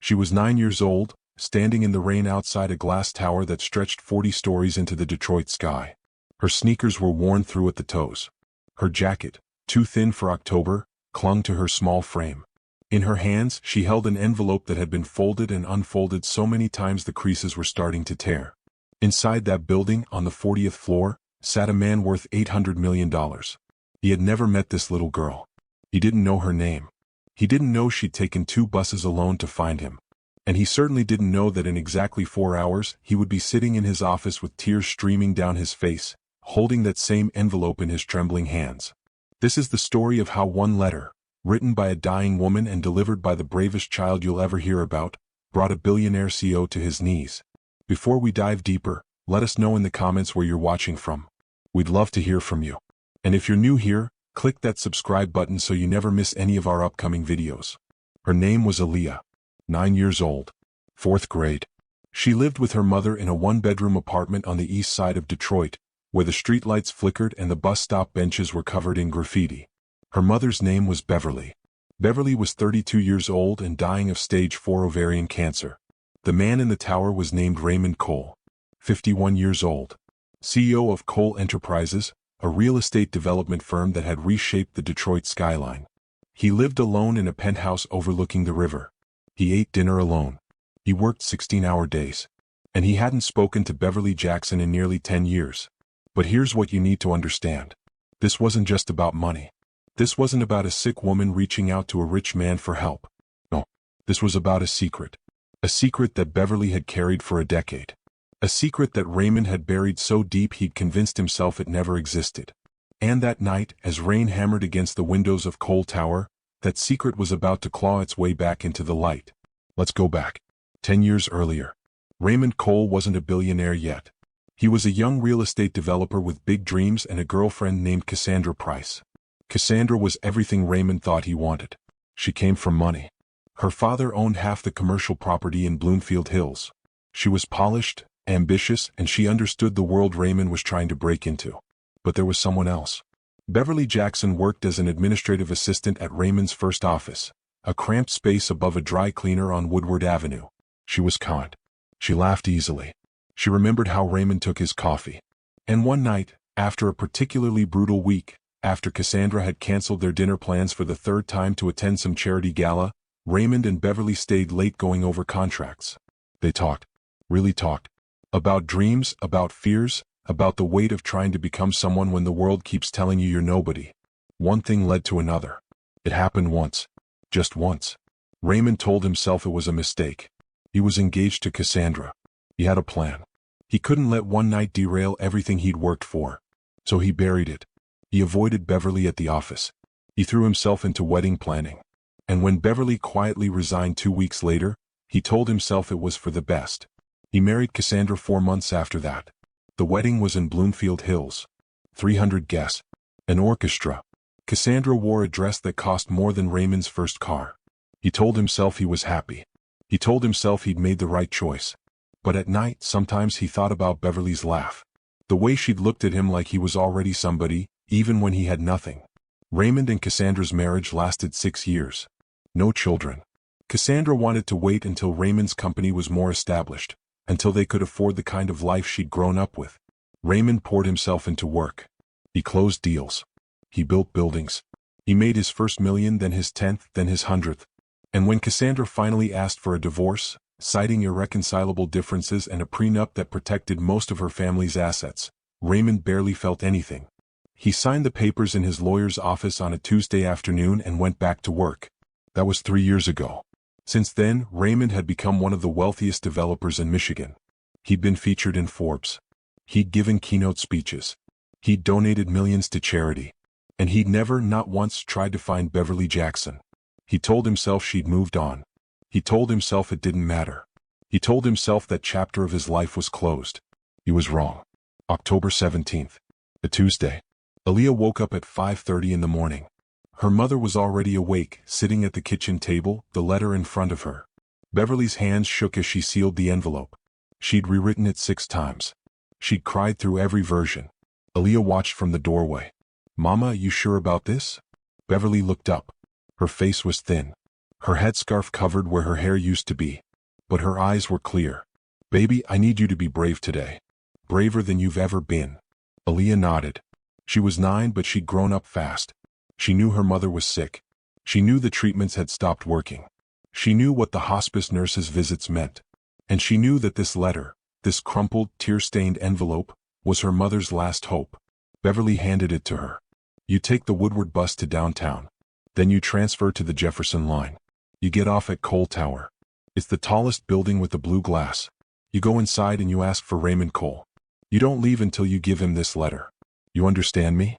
She was 9 years old, standing in the rain outside a glass tower that stretched 40 stories into the Detroit sky. Her sneakers were worn through at the toes. Her jacket, too thin for October, clung to her small frame. In her hands, she held an envelope that had been folded and unfolded so many times the creases were starting to tear. Inside that building, on the 40th floor, sat a man worth $800 million. He had never met this little girl. He didn't know her name. He didn't know she'd taken 2 buses alone to find him. And he certainly didn't know that in exactly 4 hours, he would be sitting in his office with tears streaming down his face, holding that same envelope in his trembling hands. This is the story of how one letter, written by a dying woman and delivered by the bravest child you'll ever hear about, brought a billionaire CEO to his knees. Before we dive deeper, let us know in the comments where you're watching from. We'd love to hear from you. And if you're new here, click that subscribe button so you never miss any of our upcoming videos. Her name was Aaliyah. 9 years old. 4th grade. She lived with her mother in a 1-bedroom apartment on the east side of Detroit, where the streetlights flickered and the bus stop benches were covered in graffiti. Her mother's name was Beverly. Beverly was 32 years old and dying of stage 4 ovarian cancer. The man in the tower was named Raymond Cole. 51 years old. CEO of Cole Enterprises, a real estate development firm that had reshaped the Detroit skyline. He lived alone in a penthouse overlooking the river. He ate dinner alone. He worked 16-hour days. And he hadn't spoken to Beverly Jackson in nearly 10 years. But here's what you need to understand. This wasn't just about money. This wasn't about a sick woman reaching out to a rich man for help. No, this was about a secret. A secret that Beverly had carried for a decade. A secret that Raymond had buried so deep he'd convinced himself it never existed. And that night, as rain hammered against the windows of Cole Tower, that secret was about to claw its way back into the light. Let's go back. 10 years earlier. Raymond Cole wasn't a billionaire yet. He was a young real estate developer with big dreams and a girlfriend named Cassandra Price. Cassandra was everything Raymond thought he wanted. She came from money. Her father owned half the commercial property in Bloomfield Hills. She was polished, ambitious, and she understood the world Raymond was trying to break into. But there was someone else. Beverly Jackson worked as an administrative assistant at Raymond's first office, a cramped space above a dry cleaner on Woodward Avenue. She was kind. She laughed easily. She remembered how Raymond took his coffee. And one night, after a particularly brutal week, after Cassandra had canceled their dinner plans for the 3rd time to attend some charity gala, Raymond and Beverly stayed late going over contracts. They talked. Really talked. About dreams, about fears, about the weight of trying to become someone when the world keeps telling you you're nobody. One thing led to another. It happened once. Just once. Raymond told himself it was a mistake. He was engaged to Cassandra. He had a plan. He couldn't let one night derail everything he'd worked for. So he buried it. He avoided Beverly at the office. He threw himself into wedding planning. And when Beverly quietly resigned 2 weeks later, he told himself it was for the best. He married Cassandra 4 months after that. The wedding was in Bloomfield Hills. 300 guests. An orchestra. Cassandra wore a dress that cost more than Raymond's first car. He told himself he was happy. He told himself he'd made the right choice. But at night, sometimes he thought about Beverly's laugh. The way she'd looked at him like he was already somebody, even when he had nothing. Raymond and Cassandra's marriage lasted 6 years. No children. Cassandra wanted to wait until Raymond's company was more established, until they could afford the kind of life she'd grown up with. Raymond poured himself into work. He closed deals. He built buildings. He made his first million, then his 10th, then his 100th. And when Cassandra finally asked for a divorce, citing irreconcilable differences and a prenup that protected most of her family's assets, Raymond barely felt anything. He signed the papers in his lawyer's office on a Tuesday afternoon and went back to work. That was 3 years ago. Since then, Raymond had become one of the wealthiest developers in Michigan. He'd been featured in Forbes. He'd given keynote speeches. He'd donated millions to charity. And he'd never, not once, tried to find Beverly Jackson. He told himself she'd moved on. He told himself it didn't matter. He told himself that chapter of his life was closed. He was wrong. October 17th. A Tuesday. Aaliyah woke up at 5:30 in the morning. Her mother was already awake, sitting at the kitchen table, the letter in front of her. Beverly's hands shook as she sealed the envelope. She'd rewritten it 6 times. She'd cried through every version. Aaliyah watched from the doorway. "Mama, you sure about this?" Beverly looked up. Her face was thin. Her headscarf covered where her hair used to be, but her eyes were clear. "Baby, I need you to be brave today. Braver than you've ever been." Aaliyah nodded. She was 9, but she'd grown up fast. She knew her mother was sick. She knew the treatments had stopped working. She knew what the hospice nurse's visits meant. And she knew that this letter, this crumpled, tear-stained envelope, was her mother's last hope. Beverly handed it to her. "You take the Woodward bus to downtown. Then you transfer to the Jefferson line. You get off at Cole Tower. It's the tallest building with the blue glass. You go inside and you ask for Raymond Cole. You don't leave until you give him this letter. You understand me?"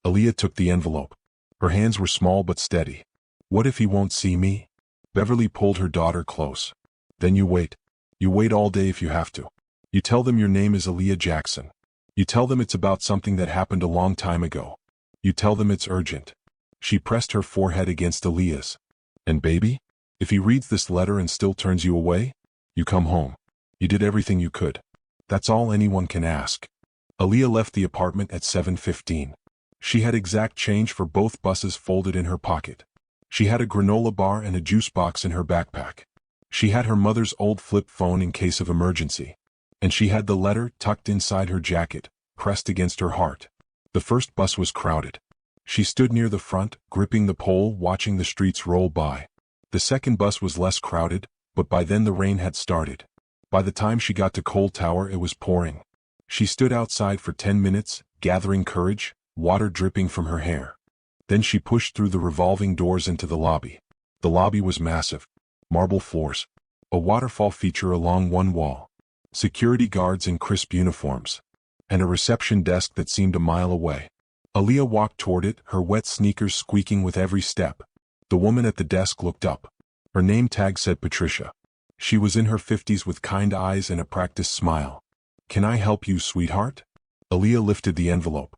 Aaliyah took the envelope. Her hands were small but steady. "What if he won't see me?" Beverly pulled her daughter close. "Then you wait. You wait all day if you have to. You tell them your name is Aaliyah Jackson. You tell them it's about something that happened a long time ago. You tell them it's urgent." She pressed her forehead against Aaliyah's. "And baby, if he reads this letter and still turns you away, you come home. You did everything you could. That's all anyone can ask." Aaliyah left the apartment at 7:15. She had exact change for both buses folded in her pocket. She had a granola bar and a juice box in her backpack. She had her mother's old flip phone in case of emergency. And she had the letter tucked inside her jacket, pressed against her heart. The first bus was crowded. She stood near the front, gripping the pole, watching the streets roll by. The second bus was less crowded, but by then the rain had started. By the time she got to Cole Tower, it was pouring. She stood outside for 10 minutes, gathering courage, water dripping from her hair. Then she pushed through the revolving doors into the lobby. The lobby was massive. Marble floors. A waterfall feature along one wall. Security guards in crisp uniforms. And a reception desk that seemed a mile away. Aaliyah walked toward it, her wet sneakers squeaking with every step. The woman at the desk looked up. Her name tag said Patricia. She was in her 50s with kind eyes and a practiced smile. "Can I help you, sweetheart?" Aaliyah lifted the envelope.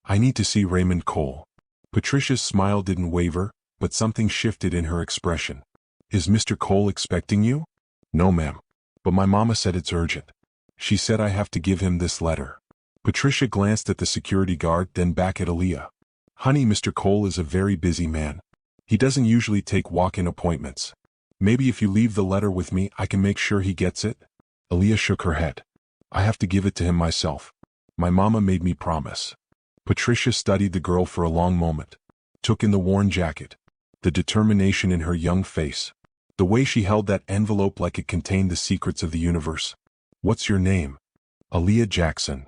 "I need to see Raymond Cole." Patricia's smile didn't waver, but something shifted in her expression. "Is Mr. Cole expecting you?" "No, ma'am. But my mama said it's urgent. She said I have to give him this letter." Patricia glanced at the security guard, then back at Aaliyah. "Honey, Mr. Cole is a very busy man. He doesn't usually take walk-in appointments. Maybe if you leave the letter with me, I can make sure he gets it?" Aaliyah shook her head. "I have to give it to him myself. My mama made me promise." Patricia studied the girl for a long moment. Took in the worn jacket. The determination in her young face. The way she held that envelope like it contained the secrets of the universe. "What's your name?" "Aaliyah Jackson."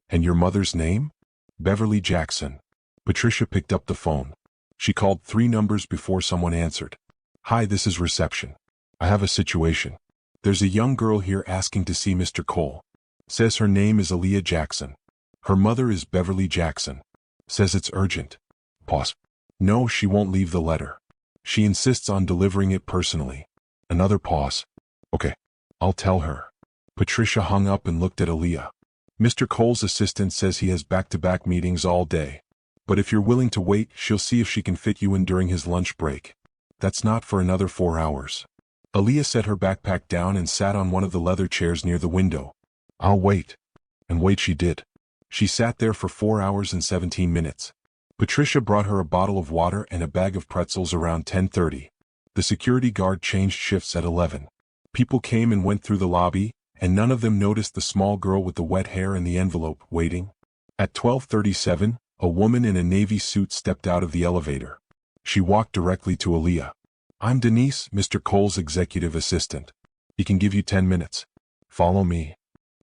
"And your mother's name?" "Beverly Jackson." Patricia picked up the phone. She called 3 numbers before someone answered. "Hi, this is reception. I have a situation. There's a young girl here asking to see Mr. Cole. Says her name is Aaliyah Jackson. Her mother is Beverly Jackson. Says it's urgent." Pause. "No, she won't leave the letter. She insists on delivering it personally." Another pause. "Okay. I'll tell her." Patricia hung up and looked at Aaliyah. "Mr. Cole's assistant says he has back-to-back meetings all day. But if you're willing to wait, she'll see if she can fit you in during his lunch break. That's not for another 4 hours." Aaliyah set her backpack down and sat on one of the leather chairs near the window. "I'll wait." And wait she did. She sat there for 4 hours and 17 minutes. Patricia brought her a bottle of water and a bag of pretzels around 10:30. The security guard changed shifts at 11. People came and went through the lobby, and none of them noticed the small girl with the wet hair and the envelope, waiting. At 12:37, a woman in a navy suit stepped out of the elevator. She walked directly to Aaliyah. "I'm Denise, Mr. Cole's executive assistant. He can give you 10 minutes. Follow me."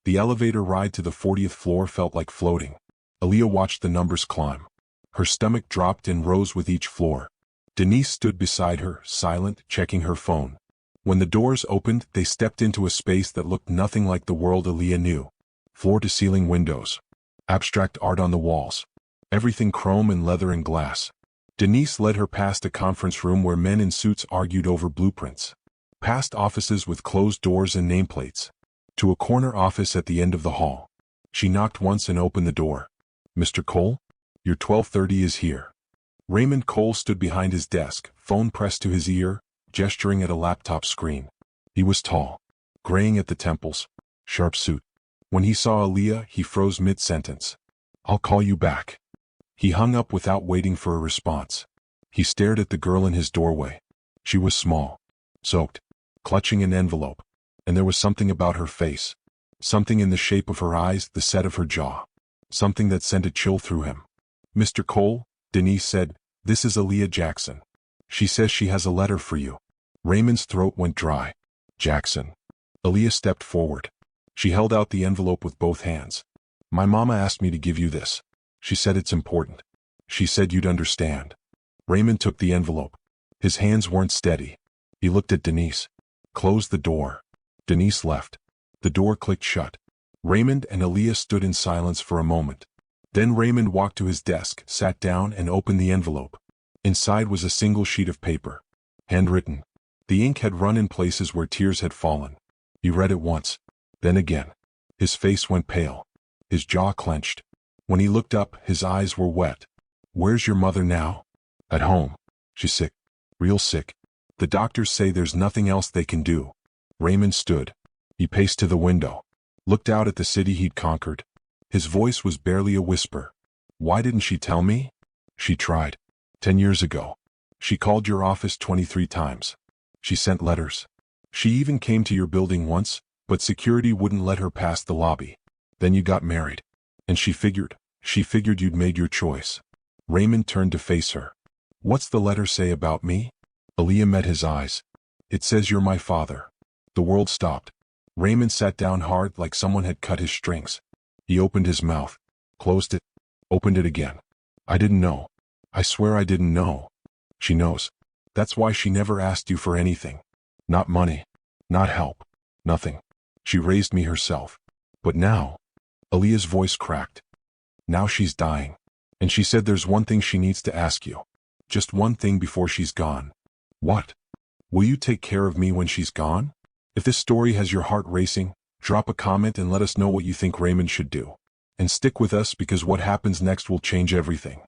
The elevator ride to the 40th floor felt like floating. Aaliyah watched the numbers climb. Her stomach dropped and rose with each floor. Denise stood beside her, silent, checking her phone. When the doors opened, they stepped into a space that looked nothing like the world Aaliyah knew. Floor-to-ceiling windows. Abstract art on the walls. Everything chrome and leather and glass. Denise led her past a conference room where men in suits argued over blueprints. Past offices with closed doors and nameplates. To a corner office at the end of the hall. She knocked once and opened the door. "Mr. Cole? Your 12:30 is here." Raymond Cole stood behind his desk, phone pressed to his ear, gesturing at a laptop screen. He was tall, graying at the temples, sharp suit. When he saw Aaliyah, he froze mid-sentence. "I'll call you back." He hung up without waiting for a response. He stared at the girl in his doorway. She was small, soaked, clutching an envelope, and there was something about her face, something in the shape of her eyes, the set of her jaw, something that sent a chill through him. "Mr. Cole," Denise said, "this is Aaliyah Jackson. She says she has a letter for you." Raymond's throat went dry. "Jackson." Aaliyah stepped forward. She held out the envelope with both hands. "My mama asked me to give you this. She said it's important. She said you'd understand." Raymond took the envelope. His hands weren't steady. He looked at Denise. "Close the door." Denise left. The door clicked shut. Raymond and Aaliyah stood in silence for a moment. Then Raymond walked to his desk, sat down, and opened the envelope. Inside was a single sheet of paper. Handwritten. The ink had run in places where tears had fallen. He read it once, then again. His face went pale. His jaw clenched. When he looked up, his eyes were wet. "Where's your mother now?" "At home. She's sick. Real sick. The doctors say there's nothing else they can do." Raymond stood. He paced to the window, looked out at the city he'd conquered. His voice was barely a whisper. "Why didn't she tell me?" "She tried. 10 years ago. She called your office 23 times. She sent letters. She even came to your building once, but security wouldn't let her past the lobby. Then you got married. And she figured you'd made your choice." Raymond turned to face her. "What's the letter say about me?" Aaliyah met his eyes. "It says you're my father." The world stopped. Raymond sat down hard, like someone had cut his strings. He opened his mouth, closed it, opened it again. "I didn't know. I swear I didn't know." "She knows. That's why she never asked you for anything. Not money. Not help. Nothing. She raised me herself. But now," Aaliyah's voice cracked, "now she's dying. And she said there's one thing she needs to ask you. Just one thing before she's gone." "What?" "Will you take care of me when she's gone?" If this story has your heart racing, drop a comment and let us know what you think Raymond should do. And stick with us, because what happens next will change everything.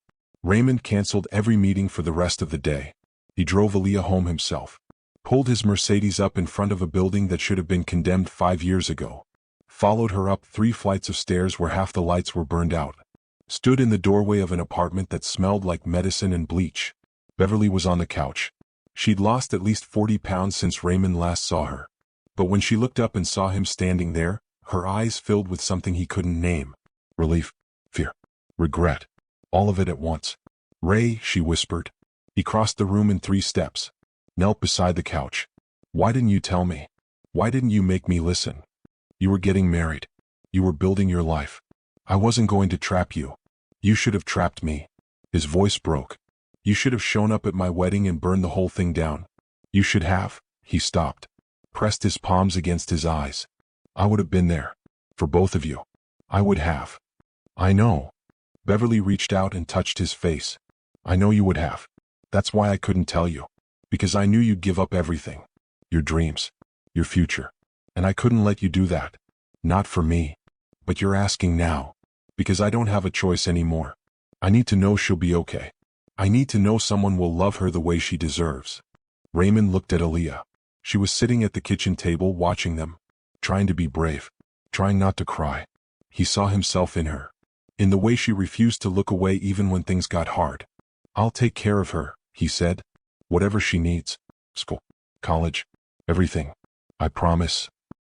Raymond canceled every meeting for the rest of the day. He drove Aaliyah home himself. Pulled his Mercedes up in front of a building that should have been condemned 5 years ago. Followed her up 3 flights of stairs where half the lights were burned out. Stood in the doorway of an apartment that smelled like medicine and bleach. Beverly was on the couch. She'd lost at least 40 pounds since Raymond last saw her. But when she looked up and saw him standing there, her eyes filled with something he couldn't name. Relief, fear, regret, all of it at once. "Ray," she whispered. He crossed the room in 3 steps. Knelt beside the couch. "Why didn't you tell me? Why didn't you make me listen? You were getting married. You were building your life. I wasn't going to trap you. You should have trapped me." His voice broke. "You should have shown up at my wedding and burned the whole thing down. You should have." He stopped. Pressed his palms against his eyes. "I would have been there. For both of you. I would have." "I know." Beverly reached out and touched his face. "I know you would have. That's why I couldn't tell you. Because I knew you'd give up everything. Your dreams. Your future. And I couldn't let you do that. Not for me. But you're asking now. Because I don't have a choice anymore. I need to know she'll be okay. I need to know someone will love her the way she deserves." Raymond looked at Aaliyah. She was sitting at the kitchen table watching them, trying to be brave, trying not to cry. He saw himself in her, in the way she refused to look away even when things got hard. "I'll take care of her," he said. "Whatever she needs. School, college, everything. I promise."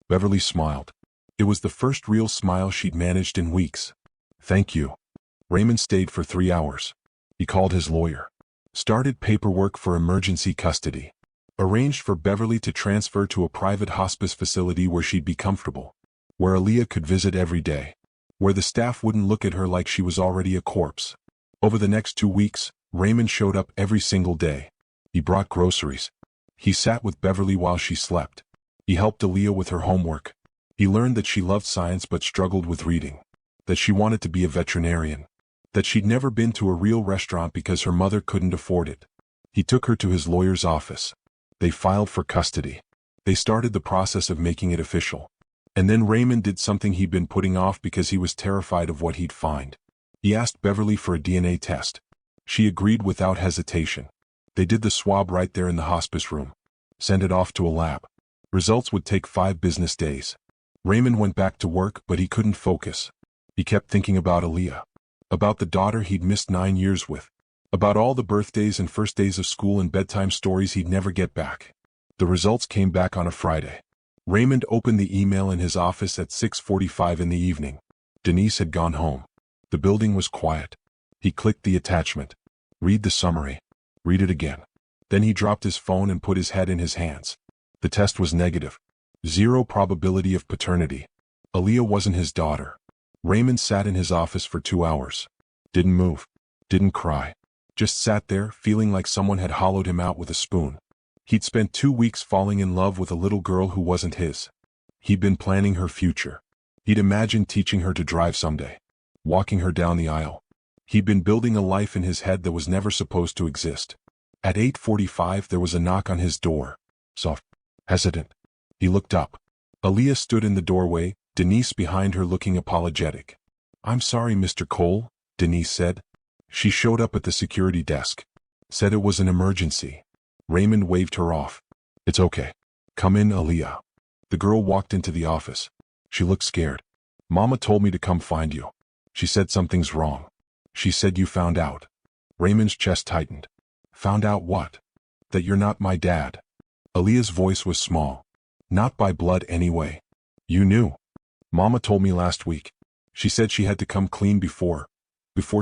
Beverly smiled. It was the first real smile she'd managed in weeks. "Thank you." Raymond stayed for 3 hours. He called his lawyer. Started paperwork for emergency custody. Arranged for Beverly to transfer to a private hospice facility where she'd be comfortable. Where Aaliyah could visit every day. Where the staff wouldn't look at her like she was already a corpse. Over the next 2 weeks, Raymond showed up every single day. He brought groceries. He sat with Beverly while she slept. He helped Aaliyah with her homework. He learned that she loved science but struggled with reading. That she wanted to be a veterinarian. That she'd never been to a real restaurant because her mother couldn't afford it. He took her to his lawyer's office. They filed for custody. They started the process of making it official. And then Raymond did something he'd been putting off because he was terrified of what he'd find. He asked Beverly for a DNA test. She agreed without hesitation. They did the swab right there in the hospice room. Sent it off to a lab. Results would take 5 business days. Raymond went back to work, but he couldn't focus. He kept thinking about Aaliyah. About the daughter he'd missed 9 years with. About all the birthdays and first days of school and bedtime stories he'd never get back. The results came back on a Friday. Raymond opened the email in his office at 6:45 in the evening. Denise had gone home. The building was quiet. He clicked the attachment. Read the summary. Read it again. Then he dropped his phone and put his head in his hands. The test was negative. 0 probability of paternity. Aaliyah wasn't his daughter. Raymond sat in his office for 2 hours. Didn't move. Didn't cry. Just sat there, feeling like someone had hollowed him out with a spoon. He'd spent 2 weeks falling in love with a little girl who wasn't his. He'd been planning her future. He'd imagined teaching her to drive someday. Walking her down the aisle. He'd been building a life in his head that was never supposed to exist. At 8:45 there was a knock on his door. Soft. Hesitant. He looked up. Aaliyah stood in the doorway, Denise behind her looking apologetic. "I'm sorry, Mr. Cole," Denise said. She showed up at the security desk. Said it was an emergency. Raymond waved her off. "It's okay. Come in, Aaliyah." The girl walked into the office. She looked scared. "Mama told me to come find you. She said something's wrong. She said you found out." Raymond's chest tightened. "Found out what?" "That you're not my dad." Aaliyah's voice was small. "Not by blood anyway." "You knew." "Mama told me last week. She said she had to come clean before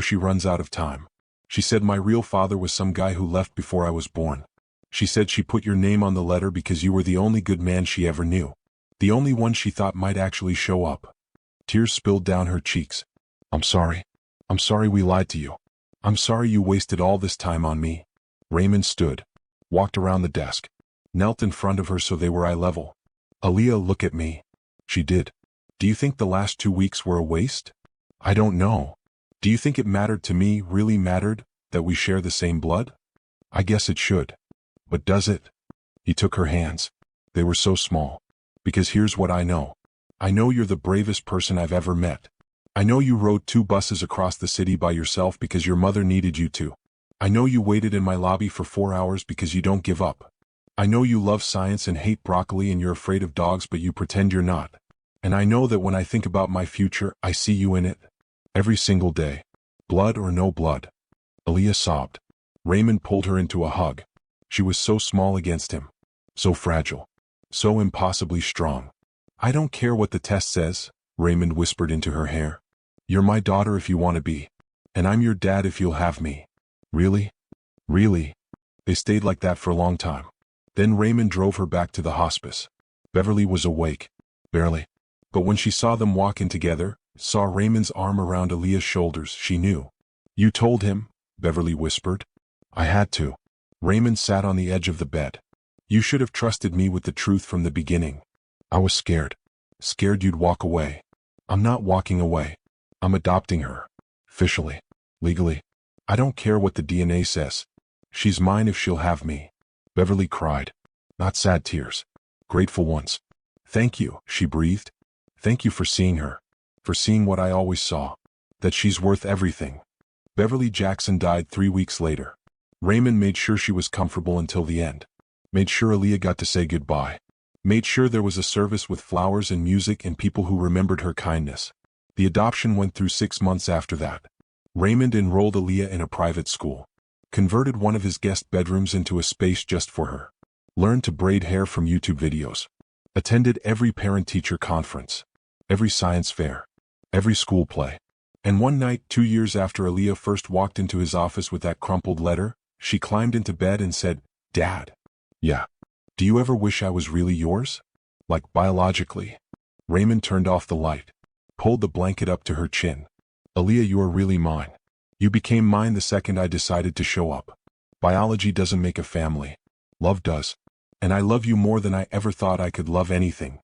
she runs out of time. She said my real father was some guy who left before I was born. She said she put your name on the letter because you were the only good man she ever knew. The only one she thought might actually show up." Tears spilled down her cheeks. "I'm sorry. I'm sorry we lied to you. I'm sorry you wasted all this time on me." Raymond stood. Walked around the desk. Knelt in front of her so they were eye level. "Aaliyah, look at me." She did. "Do you think the last 2 weeks were a waste?" "I don't know. Do you think it mattered to me, really mattered, that we share the same blood?" "I guess it should. But does it?" He took her hands. They were so small. "Because here's what I know. I know you're the bravest person I've ever met. I know you rode 2 buses across the city by yourself because your mother needed you to. I know you waited in my lobby for 4 hours because you don't give up. I know you love science and hate broccoli and you're afraid of dogs but you pretend you're not. And I know that when I think about my future, I see you in it. Every single day. Blood or no blood." Aaliyah sobbed. Raymond pulled her into a hug. She was so small against him. So fragile. So impossibly strong. "I don't care what the test says," Raymond whispered into her hair. "You're my daughter if you want to be. And I'm your dad if you'll have me." "Really? Really?" They stayed like that for a long time. Then Raymond drove her back to the hospice. Beverly was awake. Barely. But when she saw them walk in together, saw Raymond's arm around Aaliyah's shoulders, she knew. "You told him?" Beverly whispered. "I had to." Raymond sat on the edge of the bed. "You should have trusted me with the truth from the beginning." "I was scared. Scared you'd walk away." "I'm not walking away. I'm adopting her. Officially. Legally. I don't care what the DNA says. She's mine if she'll have me." Beverly cried. Not sad tears. Grateful ones. "Thank you," she breathed. "Thank you for seeing her. For seeing what I always saw. That she's worth everything." Beverly Jackson died 3 weeks later. Raymond made sure she was comfortable until the end. Made sure Aaliyah got to say goodbye. Made sure there was a service with flowers and music and people who remembered her kindness. The adoption went through 6 months after that. Raymond enrolled Aaliyah in a private school. Converted one of his guest bedrooms into a space just for her. Learned to braid hair from YouTube videos. Attended every parent-teacher conference. Every science fair. Every school play. And one night, 2 years after Aaliyah first walked into his office with that crumpled letter, she climbed into bed and said, "Dad." "Yeah. Do you ever wish I was really yours? Like biologically?" Raymond turned off the light. Pulled the blanket up to her chin. "Aaliyah, you are really mine. You became mine the second I decided to show up. Biology doesn't make a family. Love does. And I love you more than I ever thought I could love anything."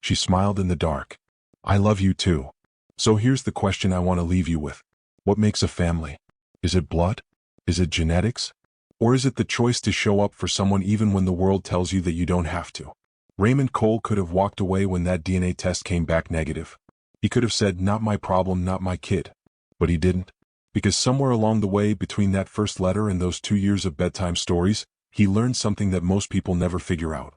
She smiled in the dark. "I love you too. So here's the question I want to leave you with. What makes a family? Is it blood? Is it genetics? Or is it the choice to show up for someone even when the world tells you that you don't have to?" Raymond Cole could have walked away when that DNA test came back negative. He could have said, "Not my problem, not my kid." But he didn't. Because somewhere along the way between that first letter and those 2 years of bedtime stories, he learned something that most people never figure out.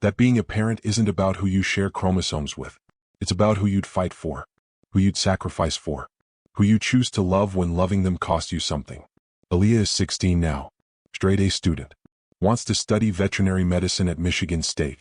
That being a parent isn't about who you share chromosomes with. It's about who you'd fight for. Who you'd sacrifice for. Who you choose to love when loving them costs you something. Aaliyah is 16 now, straight A student, wants to study veterinary medicine at Michigan State.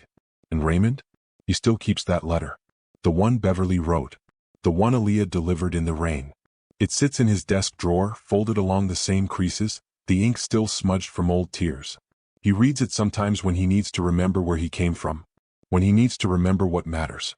And Raymond? He still keeps that letter. The one Beverly wrote. The one Aaliyah delivered in the rain. It sits in his desk drawer, folded along the same creases, the ink still smudged from old tears. He reads it sometimes when he needs to remember where he came from, when he needs to remember what matters.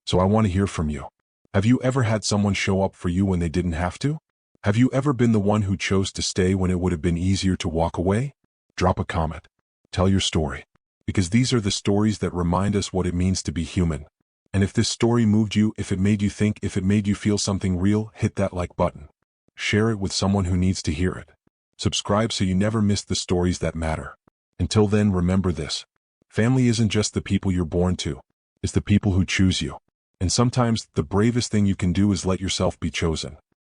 So I want to hear from you. Have you ever had someone show up for you when they didn't have to? Have you ever been the one who chose to stay when it would have been easier to walk away? Drop a comment. Tell your story. Because these are the stories that remind us what it means to be human. And if this story moved you, if it made you think, if it made you feel something real, hit that like button. Share it with someone who needs to hear it. Subscribe so you never miss the stories that matter. Until then, remember this. Family isn't just the people you're born to. It's the people who choose you. And sometimes the bravest thing you can do is let yourself be chosen.